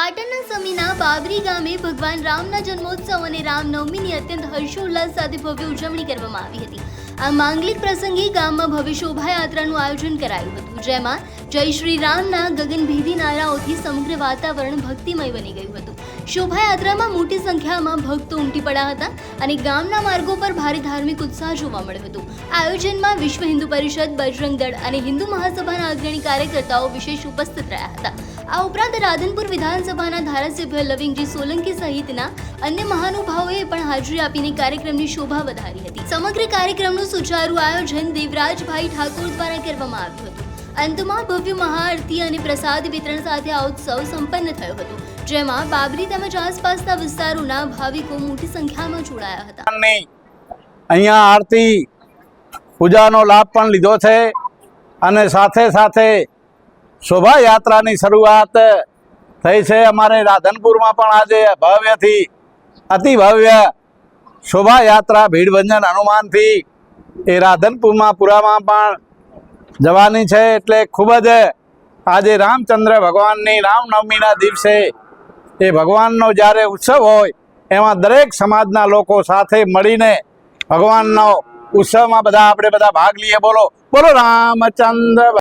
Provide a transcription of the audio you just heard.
પાટણના સમીના બાબરી ગામે ભગવાન રામના જન્મોત્સવ અને રામનવમીની અત્યંત હર્ષોલ્લાસ સાથે ભવ્ય ઉજવણી કરવામાં આવી હતી। આ માંગલિક પ્રસંગે ગામમાં ભવ્ય શોભાયાત્રાનું આયોજન કરાયું હતું, જેમાં જય શ્રી રામના ગગનભેદી નારાઓથી સમગ્ર વાતાવરણ ભક્તિમય બની ગયું હતું। શોભાયાત્રામાં મોટી સંખ્યામાં ભક્તો ઉમટી પડ્યા હતા અને ગામના માર્ગો પર ભારે ધાર્મિક ઉત્સાહ જોવા મળ્યો હતો। આયોજનમાં વિશ્વ હિન્દુ પરિષદ, બજરંગ દળ અને હિન્દુ મહાસભાના અગ્રણી કાર્યકર્તાઓ વિશેષ ઉપસ્થિત રહ્યા હતા। આ ઉપરાંત રાધનપુર વિધાનસભાના ધારાસભ્ય લવિંગજી સોલંકી સહિતના અન્ય મહાનુભાવોએ પણ હાજરી આપીને કાર્યક્રમની શોભા વધારી હતી। સમગ્ર કાર્યક્રમનું સુચારુ આયોજન દેવરાજભાઈ ઠાકોર દ્વારા કરવામાં આવ્યું હતું। અંતમાં ભવ્ય મહાઆરતી અને પ્રસાદ વિતરણ સાથે આ ઉત્સવ સંપન્ન થયો હતો, જેમાં બાબરી તેમજ આસપાસના વિસ્તારોના ભાવિકો મોટી સંખ્યામાં જોડાયા હતા। અહીંયા આરતી પૂજાનો લાભ પણ લીધો છે અને સાથે સાથે શોભાયાત્રાની શરૂઆત થઈ છે। અમારે રાધનપુરમાં પણ આજે ભવ્યથી અતિ ભવ્ય શોભાયાત્રા ભીડભંજન હનુમાનથી એ રાધનપુરમાં પુરામાં પણ જવાની છે। એટલે ખૂબ જ આજે રામચંદ્ર ભગવાનની રામનવમીના દિવસે એ ભગવાનનો જ્યારે ઉત્સવ હોય એમાં દરેક સમાજના લોકો સાથે મળીને ભગવાનનો ઉત્સવમાં આપણે બધા ભાગ લઈએ। બોલો બોલો રામચંદ્ર।